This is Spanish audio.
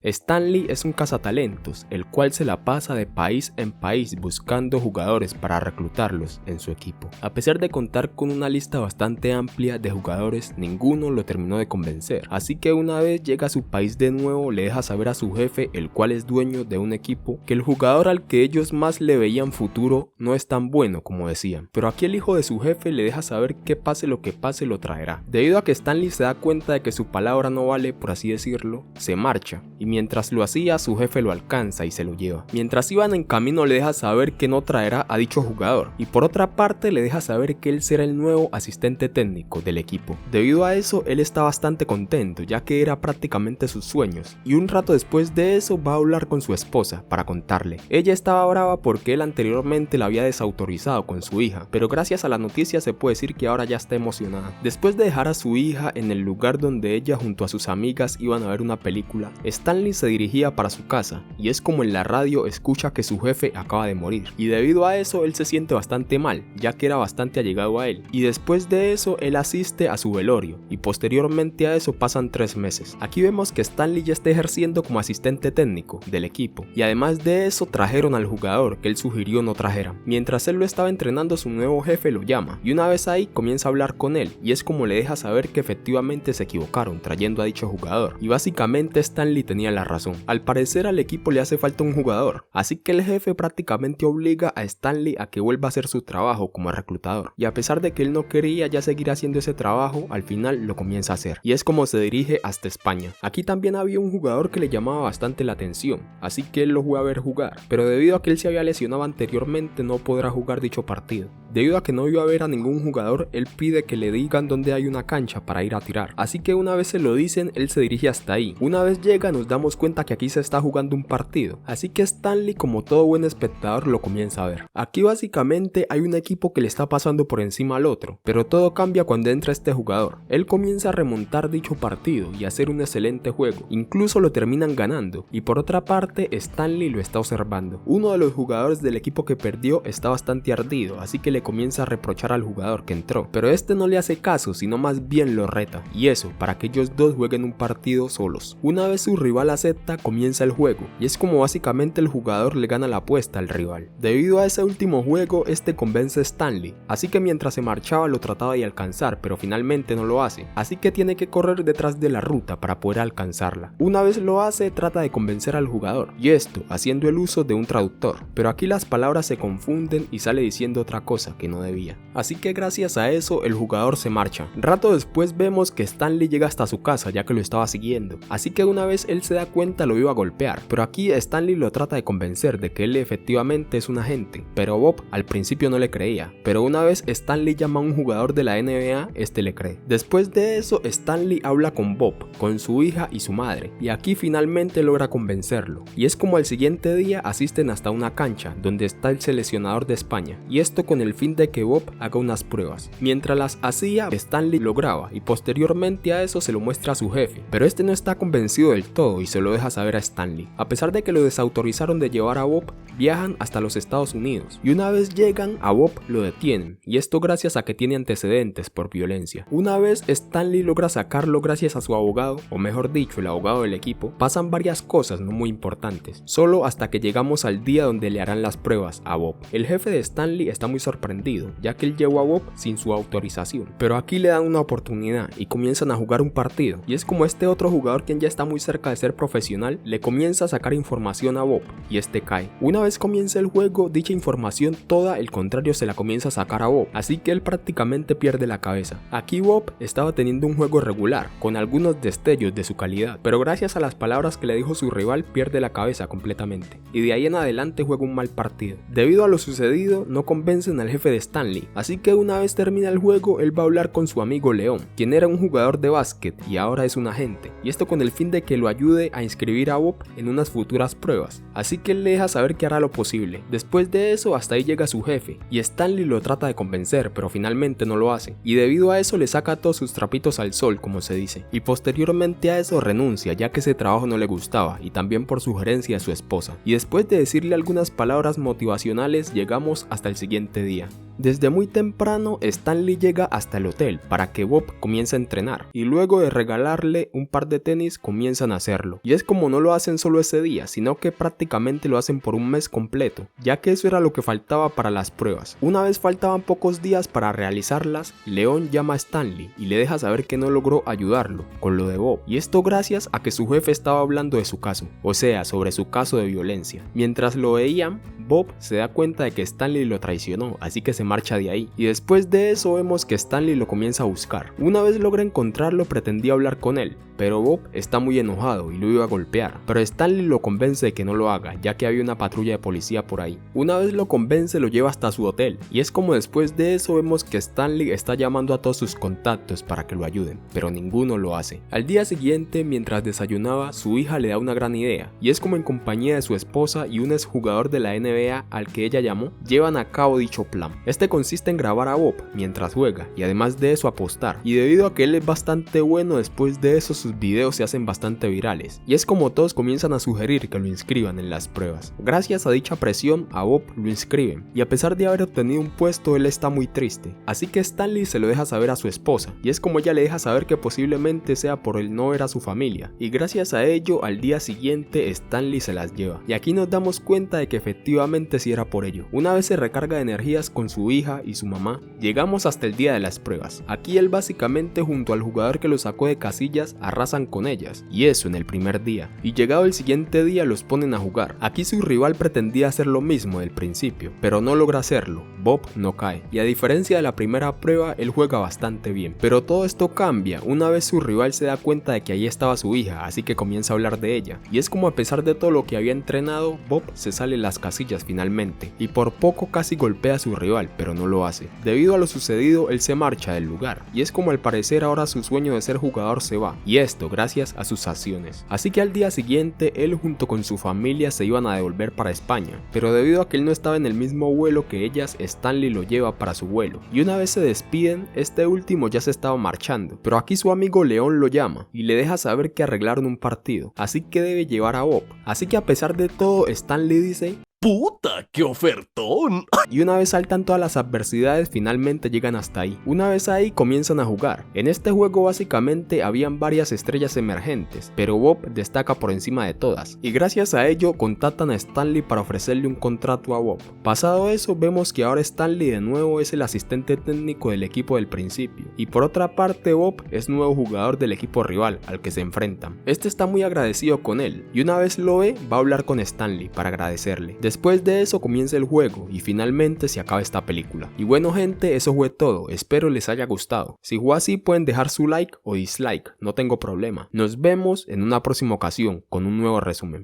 Stanley es un cazatalentos, el cual se la pasa de país en país buscando jugadores para reclutarlos en su equipo. A pesar de contar con una lista bastante amplia de jugadores, ninguno lo terminó de convencer, así que una vez llega a su país de nuevo le deja saber a su jefe, el cual es dueño de un equipo, que el jugador al que ellos más le veían futuro no es tan bueno como decían. Pero aquí el hijo de su jefe le deja saber que pase lo que pase lo traerá. Debido a que Stanley se da cuenta de que su palabra no vale, por así decirlo, se marcha. Y mientras lo hacía, su jefe lo alcanza y se lo lleva. Mientras iban en camino le deja saber que no traerá a dicho jugador, y por otra parte le deja saber que él será el nuevo asistente técnico del equipo. Debido a eso, él está bastante contento, ya que era prácticamente sus sueños, y un rato después de eso va a hablar con su esposa para contarle. Ella estaba brava porque él anteriormente la había desautorizado con su hija, pero gracias a la noticia se puede decir que ahora ya está emocionada. Después de dejar a su hija en el lugar donde ella junto a sus amigas iban a ver una película, Stanley se dirigía para su casa, y es como en la radio escucha que su jefe acaba de morir, y debido a eso él se siente bastante mal, ya que era bastante allegado a él, y después de eso él asiste a su velorio, y posteriormente a eso pasan 3 meses. Aquí vemos que Stanley ya está ejerciendo como asistente técnico del equipo, y además de eso trajeron al jugador que él sugirió no trajeran. Mientras él lo estaba entrenando, su nuevo jefe lo llama, y una vez ahí comienza a hablar con él, y es como le deja saber que efectivamente se equivocaron trayendo a dicho jugador, y básicamente Stanley tenía la razón. Al parecer al equipo le hace falta un jugador, así que el jefe prácticamente obliga a Stanley a que vuelva a hacer su trabajo como reclutador, y a pesar de que él no quería ya seguir haciendo ese trabajo, al final lo comienza a hacer, y es como se dirige hasta España. Aquí también había un jugador que le llamaba bastante la atención, así que él lo fue a ver jugar, pero debido a que él se había lesionado anteriormente no podrá jugar dicho partido. Debido a que no vio a ver a ningún jugador, él pide que le digan dónde hay una cancha para ir a tirar, así que una vez se lo dicen, él se dirige hasta ahí. Una vez llega nos damos cuenta que aquí se está jugando un partido, así que Stanley, como todo buen espectador, lo comienza a ver. Aquí básicamente hay un equipo que le está pasando por encima al otro, pero todo cambia cuando entra este jugador. Él comienza a remontar dicho partido y a hacer un excelente juego, incluso lo terminan ganando, y por otra parte Stanley lo está observando. Uno de los jugadores del equipo que perdió está bastante ardido, así que le comienza a reprochar al jugador que entró, pero este no le hace caso, sino más bien lo reta, y eso para que ellos dos jueguen un partido solos. Una vez su rival acepta, comienza el juego, y es como básicamente el jugador le gana la apuesta al rival. Debido a ese último juego, este convence a Stanley, así que mientras se marchaba lo trataba de alcanzar, pero finalmente no lo hace, así que tiene que correr detrás de la ruta para poder alcanzarla. Una vez lo hace, trata de convencer al jugador, y esto haciendo el uso de un traductor, pero aquí las palabras se confunden y sale diciendo otra cosa que no debía, así que gracias a eso el jugador se marcha. Rato después vemos que Stanley llega hasta su casa ya que lo estaba siguiendo, así que una vez él se da cuenta lo iba a golpear, pero aquí Stanley lo trata de convencer de que él efectivamente es un agente, pero Bob al principio no le creía, pero una vez Stanley llama a un jugador de la NBA, este le cree. Después de eso Stanley habla con Bob, con su hija y su madre, y aquí finalmente logra convencerlo, y es como al siguiente día asisten hasta una cancha donde está el seleccionador de España, y esto con el fin de que Bob haga unas pruebas. Mientras las hacía, Stanley lo graba y posteriormente a eso se lo muestra a su jefe, pero este no está convencido del todo y se lo deja saber a Stanley. A pesar de que lo desautorizaron de llevar a Bob, viajan hasta los Estados Unidos, y una vez llegan a Bob lo detienen, y esto gracias a que tiene antecedentes por violencia. Una vez Stanley logra sacarlo gracias a su abogado, o mejor dicho el abogado del equipo, pasan varias cosas no muy importantes, solo hasta que llegamos al día donde le harán las pruebas a Bob. El jefe de Stanley está muy sorprendido, ya que él llevó a Bob sin su autorización, pero aquí le dan una oportunidad y comienzan a jugar un partido, y es como este otro jugador, quien ya está muy cerca de ser profesional, le comienza a sacar información a Bob y este cae. Una vez comienza el juego, dicha información toda el contrario se la comienza a sacar a Bob, así que él prácticamente pierde la cabeza. Aquí Bob estaba teniendo un juego regular, con algunos destellos de su calidad, pero gracias a las palabras que le dijo su rival pierde la cabeza completamente, y de ahí en adelante juega un mal partido. Debido a lo sucedido, no convencen al jefe de Stanley, así que una vez termina el juego, él va a hablar con su amigo León, quien era un jugador de básquet y ahora es un agente, y esto con el fin de que lo ayude a inscribir a Bob en unas futuras pruebas, así que él le deja saber que hará lo posible. Después de eso hasta ahí llega su jefe, y Stanley lo trata de convencer, pero finalmente no lo hace, y debido a eso le saca todos sus trapitos al sol, como se dice, y posteriormente a eso renuncia ya que ese trabajo no le gustaba, y también por sugerencia de su esposa, y después de decirle algunas palabras motivacionales llegamos hasta el siguiente día. Desde muy temprano Stanley llega hasta el hotel para que Bob comience a entrenar y luego de regalarle un par de tenis comienzan a hacerlo. Y es como no lo hacen solo ese día, sino que prácticamente lo hacen por un mes completo, ya que eso era lo que faltaba para las pruebas. Una vez faltaban pocos días para realizarlas, Leon llama a Stanley y le deja saber que no logró ayudarlo con lo de Bob, y esto gracias a que su jefe estaba hablando de su caso, o sea, sobre su caso de violencia. Mientras lo veían, Bob se da cuenta de que Stanley lo traicionó, así que se marcha de ahí, y después de eso vemos que Stanley lo comienza a buscar. Una vez logra encontrarlo, pretendía hablar con él, pero Bob está muy enojado y lo iba a golpear, pero Stanley lo convence de que no lo haga, ya que había una patrulla de policía por ahí. Una vez lo convence, lo lleva hasta su hotel, y es como después de eso vemos que Stanley está llamando a todos sus contactos para que lo ayuden, pero ninguno lo hace. Al día siguiente, mientras desayunaba, su hija le da una gran idea, y es como en compañía de su esposa y un exjugador de la NBA al que ella llamó, llevan a cabo dicho plan. Este consiste en grabar a Bob mientras juega, y además de eso apostar, y debido a que él es bastante bueno, después de eso sus videos se hacen bastante virales, y es como todos comienzan a sugerir que lo inscriban en las pruebas. Gracias a dicha presión, a Bob lo inscriben, y a pesar de haber obtenido un puesto, él está muy triste, así que Stanley se lo deja saber a su esposa, y es como ella le deja saber que posiblemente sea por el no ver a su familia, y gracias a ello, al día siguiente Stanley se las lleva, y aquí nos damos cuenta de que efectivamente sí era por ello. Una vez se recarga de energías con su hija y su mamá, llegamos hasta el día de las pruebas. Aquí él básicamente junto al jugador que lo sacó de casillas arrasan con ellas, y eso en el primer día, y llegado el siguiente día los ponen a jugar. Aquí su rival pretendía hacer lo mismo del principio, pero no logra hacerlo. Bob no cae, y a diferencia de la primera prueba él juega bastante bien, pero todo esto cambia una vez su rival se da cuenta de que ahí estaba su hija, así que comienza a hablar de ella, y es como a pesar de todo lo que había entrenado, Bob se sale en las casillas finalmente, y por poco casi golpea a su rival, pero no lo hace. Debido a lo sucedido él se marcha del lugar, y es como al parecer ahora su sueño de ser jugador se va, y esto gracias a sus acciones. Así que al día siguiente él junto con su familia se iban a devolver para España, pero debido a que él no estaba en el mismo vuelo que ellas, Stanley lo lleva para su vuelo, y una vez se despiden, este último ya se estaba marchando, pero aquí su amigo León lo llama y le deja saber que arreglaron un partido, así que debe llevar a Bob. Así que a pesar de todo, Stanley dice: ¡Puta, qué ofertón! Y una vez saltan todas las adversidades, finalmente llegan hasta ahí. Una vez ahí comienzan a jugar. En este juego básicamente habían varias estrellas emergentes, pero Bob destaca por encima de todas, y gracias a ello contactan a Stanley para ofrecerle un contrato a Bob. Pasado eso vemos que ahora Stanley de nuevo es el asistente técnico del equipo del principio, y por otra parte Bob es nuevo jugador del equipo rival al que se enfrentan. Este está muy agradecido con él, y una vez lo ve va a hablar con Stanley para agradecerle. Después de eso comienza el juego y finalmente se acaba esta película. Y bueno gente, eso fue todo, espero les haya gustado. Si fue así pueden dejar su like o dislike, no tengo problema. Nos vemos en una próxima ocasión con un nuevo resumen.